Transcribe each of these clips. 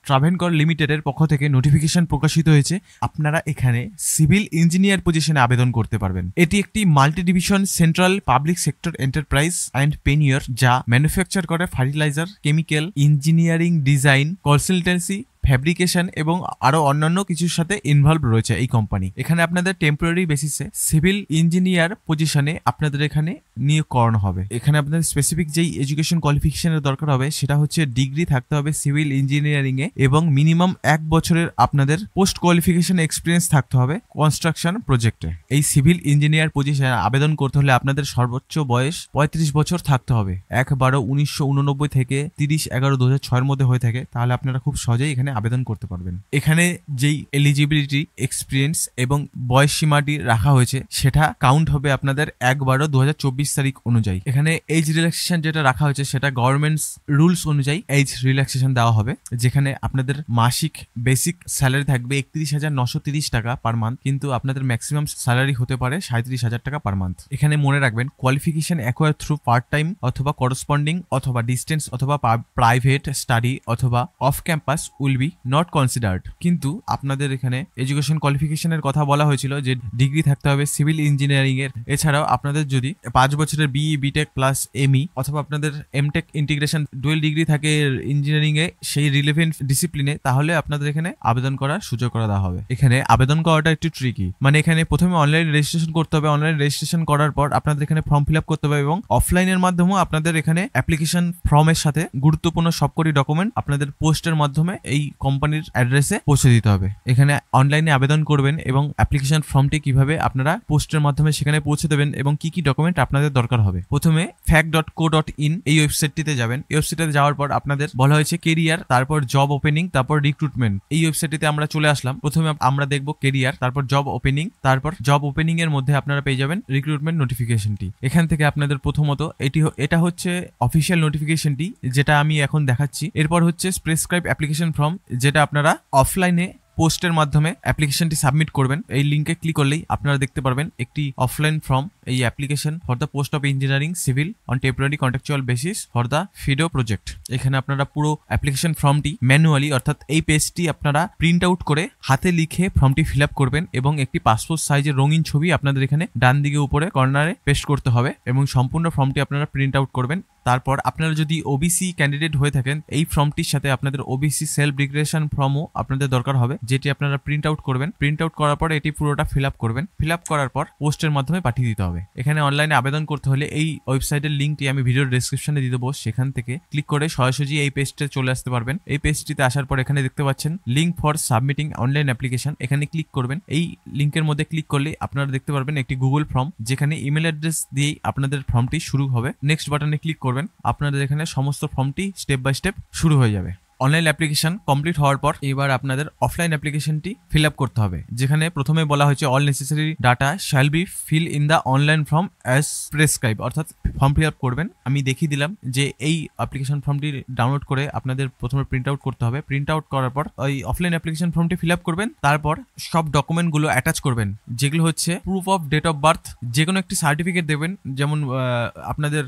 ট্রাভেনকর লিমিটেডের পক্ষ থেকে নোটিফিকেশন প্রকাশিত হয়েছে। আপনারা এখানে সিভিল ইঞ্জিনিয়ার পজিশনে আবেদন করতে পারবেন। এটি একটি multi division central public sector enterprise and পেনিয়র, যা ম্যানুফ্যাকচার করে fertiliser, chemical, engineering, design, consultancy, fabrication এবং আরো অন্যান্য কিছুর সাথে ইনভলভ রয়েছে এই কোম্পানি। এখানে আপনাদের টেম্পোরারি বেসিসে সিভিল ইঞ্জিনিয়ার পজিশনে আপনাদের এখানে নিয়োগ করানো হবে। এখানে আপনাদের স্পেসিফিক যেই এডুকেশন কোয়ালিফিকেশনের দরকার হবে সেটা হচ্ছে ডিগ্রি থাকতে হবে সিভিল ইঞ্জিনিয়ারিং এ এবং মিনিমাম 1 বছরের আপনাদের পোস্ট কোয়ালিফিকেশন এক্সপিরিয়েন্স থাকতে হবে কনস্ট্রাকশন প্রজেক্টে। এই সিভিল ইঞ্জিনিয়ার পজিশনে আবেদন করতে হলে আপনাদের সর্বোচ্চ বয়স 35 বছর থাকতে হবে। 1/12/1989 থেকে 30/11/2006 এর মধ্যে হয়ে থাকে, তাহলে আপনারা খুব সহজেই এখানে আবেদন করতে পারবেন। এখানে যেই এলিজিবিলিটি, এক্সপিরিয়েন্স এবং বয়স সীমাটি রাখা হয়েছে সেটা কাউন্ট হবে আপনাদের 1/12/2024 তারিখ অনুযায়ী। এখানে এজ রিল্যাক্সেশন যেটা রাখা হয়েছে সেটা গভর্নমেন্টস রুলস অনুযায়ী এজ রিল্যাক্সেশন দেওয়া হবে, যেখানে আপনাদের মাসিক বেসিক স্যালারি থাকবে 31,930 টাকা পার মান্থ, কিন্তু আপনাদের ম্যাক্সিমাম স্যালারি হতে পারে 37,000 টাকা পার মান্থ। এখানে মনে রাখবেন qualification acquire through part time অথবা করসপন্ডিং অথবা ডিস্টেন্স অথবা প্রাইভেট স্টাডি অথবা of campus will be not considered. কিন্তু আপনাদের এখানে এডুকেশন কোয়ালিফিকেশনের কথা বলা হয়েছিল যে ডিগ্রি থাকতে হবে সিভিল ইঞ্জিনিয়ারিং এর। এছাড়াও আপনাদের যদি 5 বছরের বিই, বিটেক প্লাস এমই অথবা আপনাদের এমটেক ইন্টিগ্রেশন ডুয়েল ডিগ্রি থাকে ইঞ্জিনিয়ারিং এ সেই রিলেভেন্ট ডিসিপ্লিনে, তাহলে আপনাদের এখানে আবেদন করার সুযোগ করে দেওয়া হবে। এখানে আবেদন করাটা একটু ট্রিকি, মানে এখানে প্রথমে অনলাইন রেজিস্ট্রেশন করতে হবে। অনলাইন রেজিস্ট্রেশন করার পর আপনাদের এখানে ফর্ম ফিল আপ করতে হবে এবং অফলাইনের মাধ্যমেও আপনাদের এখানে অ্যাপ্লিকেশন ফর্মের সাথে গুরুত্বপূর্ণ সবকটি ডকুমেন্ট আপনাদের পোস্টের মাধ্যমে এই কোম্পানির অ্যাড্রেসে পৌঁছে দিতে হবে। এখানে অনলাইনে আবেদন করবেন এবং অ্যাপ্লিকেশন ফর্মটি কিভাবে আপনারা পোস্টের মাধ্যমে সেখানে পৌঁছে দেবেন এবং কি কি ডকুমেন্ট আপনাদের দরকার হবে। প্রথমে fact.co.in এই ওয়েবসাইটটিতে যাবেন। এই ওয়েবসাইটে যাওয়ার পর আপনাদের বলা হয়েছে কেরিয়ার, তারপর জব ওপেনিং, তারপর রিক্রুটমেন্ট। এই ওয়েবসাইটটিতে আমরা চলে আসলাম। প্রথমে আমরা দেখব কেরিয়ার, তারপর জব ওপেনিং, তারপর জব ওপেনিং এর মধ্যে আপনারা পেয়ে যাবেন রিক্রুটমেন্ট নোটিফিকেশনটি। এখান থেকে আপনাদের প্রথমত এটা হচ্ছে অফিসিয়াল নোটিফিকেশনটি যেটা আমি এখন দেখাচ্ছি। এরপর হচ্ছে প্রেসক্রাইব অ্যাপ্লিকেশন ফর্ম, যেটা আপনারা অফলাইনে পোস্টের মাধ্যমে অ্যাপ্লিকেশনটি সাবমিট করবেন। এই লিঙ্কে ক্লিক করলেই আপনারা দেখতে পারবেন একটি অফলাইন ফর্ম, এই application for the post of engineering civil on temporary contractual basis for the Phaedo project. এখানে আপনারা পুরো অ্যাপ্লিকেশন ফর্মটি ম্যানুয়ালি, অর্থাৎ এই পেজটি আপনারা প্রিন্ট আউট করে হাতে লিখে ফর্মটি ফিল আপ করবেন এবং একটি পাসপোর্ট সাইজের রঙিন ছবি আপনাদের এখানে ডান দিকে উপরে কর্নারে পেস্ট করতে হবে এবং সম্পূর্ণ ফর্মটি আপনারা প্রিন্ট আউট করবেন। তারপর আপনারা যদি ওবিসি ক্যান্ডিডেট হয়ে থাকেন, এই ফর্মটির সাথে আপনাদের ওবিসি সেলফ ডিক্লারেশন ফর্মও আপনাদের দরকার হবে, যেটি আপনারা প্রিন্ট আউট করবেন। প্রিন্ট আউট করার পর এটি পুরোটা ফিল আপ করবেন। ফিল আপ করার পর পোস্টের মাধ্যমে পাঠিয়ে দিতে হবে। এখানে অনলাইনে আবেদন করতে হলে এই ওয়েবসাইটের লিঙ্কটি আমি ভিডিওর ডেসক্রিপশনে দিয়ে দেবো, সেখান থেকে ক্লিক করে সরাসরি এই পেজটে চলে আসতে পারবেন। এই পেজটিতে আসার পর এখানে দেখতে পাচ্ছেন link for submitting online application, এখানে ক্লিক করবেন। এই লিঙ্কের মধ্যে ক্লিক করলে আপনারা দেখতে পারবেন একটি গুগল ফর্ম, যেখানে ইমেল অ্যাড্রেস দিয়েই আপনাদের ফর্মটি শুরু হবে। নেক্সট বাটনে ক্লিক করবেন, আপনাদের এখানে সমস্ত ফর্মটি স্টেপ বাই স্টেপ শুরু হয়ে যাবে। অনলাইন অ্যাপ্লিকেশন কমপ্লিট হওয়ার পর এবার আপনাদের অফলাইন অ্যাপ্লিকেশনটি ফিল আপ করতে হবে, যেখানে প্রথমে বলা হয়েছে all necessary data shall be fill in the online form as prescribe, অর্থাৎ ফর্ম ফিল আপ করবেন। আমি দেখিয়ে দিলাম যে এই অ্যাপ্লিকেশন ফর্মটি ডাউনলোড করে আপনাদের প্রথমে প্রিন্ট আউট করতে হবে। প্রিন্ট আউট করার পর ওই অফলাইন অ্যাপ্লিকেশন ফর্মটি ফিল আপ করবেন। তারপর সব ডকুমেন্টগুলো অ্যাটাচ করবেন, যেগুলো হচ্ছে proof of date of birth, যে কোনো একটি সার্টিফিকেট দেবেন, যেমন আপনাদের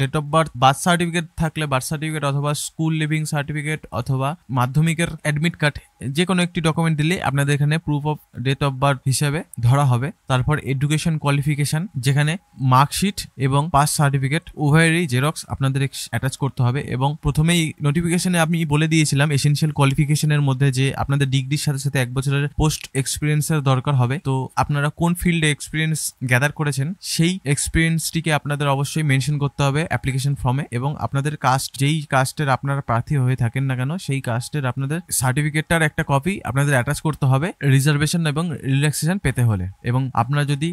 ডেট অফ বার্থ সার্টিফিকেট থাকলে বার্থ সার্টিফিকেট অথবা স্কুল লিভিং সার্টিফিকেট অথবা মাধ্যমিকের অ্যাডমিট কার্ড, যে কোনো একটি ডকুমেন্ট দিলে আপনাদের এখানে proof of date of birth হিসেবে ধরা হবে। তারপর এডুকেশন কোয়ালিফিকেশন, যেখানে মার্কশিট এবং পাস সার্টিফিকেট উভয়েরই জেরক্স আপনাদের অ্যাটাচ করতে হবে। এবং প্রথমেই নোটিফিকেশনে আমি বলে দিয়েছিলাম এসেনশিয়াল কোয়ালিফিকেশনের মধ্যে যে আপনাদের ডিগ্রির সাথে সাথে 1 বছরের পোস্ট এক্সপিরিয়েন্সের দরকার হবে। তো আপনারা কোন ফিল্ডে এক্সপিরিয়েন্স গ্যাদার করেছেন সেই এক্সপিরিয়েন্সটিকে আপনাদের অবশ্যই মেনশন করতে হবে অ্যাপ্লিকেশন ফর্মে, এবং আপনাদের কাস্ট, যেই কাস্টের আপনারা প্রার্থী হয়ে থাকেন না কেন সেই কাস্টের আপনাদের সার্টিফিকেটটার একটা কপি আপনাদের অ্যাটাচ করতে হবে রিজার্ভেশন এবং রিল্যাক্সেশন পেতে হলে। এবং আপনারা যদি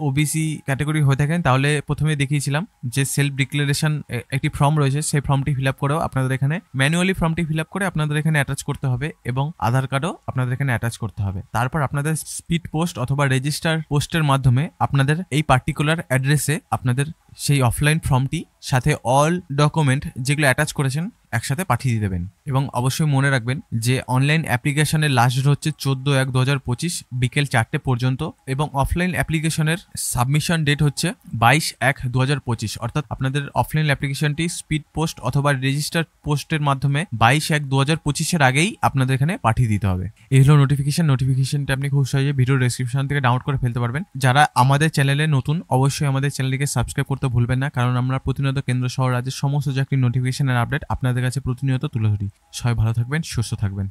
ওবিসি ক্যাটাগরি হয়ে থাকেন তাহলে প্রথমে দেখিয়েছিলাম যে সেলফ ডিক্লারেশন একটি ফর্ম রয়েছে, সেই ফর্মটি ফিল আপ করেও আপনাদের এখানে ম্যানুয়ালি ফর্মটি ফিল আপ করে আপনাদের এখানে অ্যাটাচ করতে হবে এবং আধার কার্ডও আপনাদের এখানে অ্যাটাচ করতে হবে। তারপর আপনাদের স্পিড পোস্ট অথবা রেজিস্টার পোস্টের মাধ্যমে আপনাদের এই পার্টিকুলার অ্যাড্রেসে আপনাদের সেই অফলাইন ফর্মটি সাথে অল ডকুমেন্ট যেগুলো অ্যাটাচ করেছেন একসাথে পাঠিয়ে দিয়ে দেবেন। এবং অবশ্যই মনে রাখবেন যে অনলাইন অ্যাপ্লিকেশনের লাস্ট ডেট হচ্ছে 14/1/2025 বিকেল 4টে পর্যন্ত, এবং অফলাইন অ্যাপ্লিকেশনের সাবমিশন ডেট হচ্ছে 22/1/2025। অর্থাৎ আপনাদের অফলাইন অ্যাপ্লিকেশনটি স্পিড পোস্ট অথবা রেজিস্টার্ড পোস্টের মাধ্যমে 22/1/2025 আগেই আপনাদের এখানে পাঠিয়ে দিতে হবে। এই হলো নোটিফিকেশনটা আপনি খুব সহজে ভিডিও ডেসক্রিপশন থেকে ডাউনলোড করে ফেলতে পারবেন। যারা আমাদের চ্যানেলে নতুন অবশ্যই আমাদের চ্যানেলটিকে সাবস্ক্রাইব করতে ভুলবেন না, কারণ আমরা প্রতিনিয়ত কেন্দ্র সহ রাজ্যের সমস্ত চাকরির নোটিফিকেশনের আপডেট আপনাদের কাছে প্রতিনিয়ত তুলে ধরি। সবাই ভালো থাকবেন, সুস্থ থাকবেন।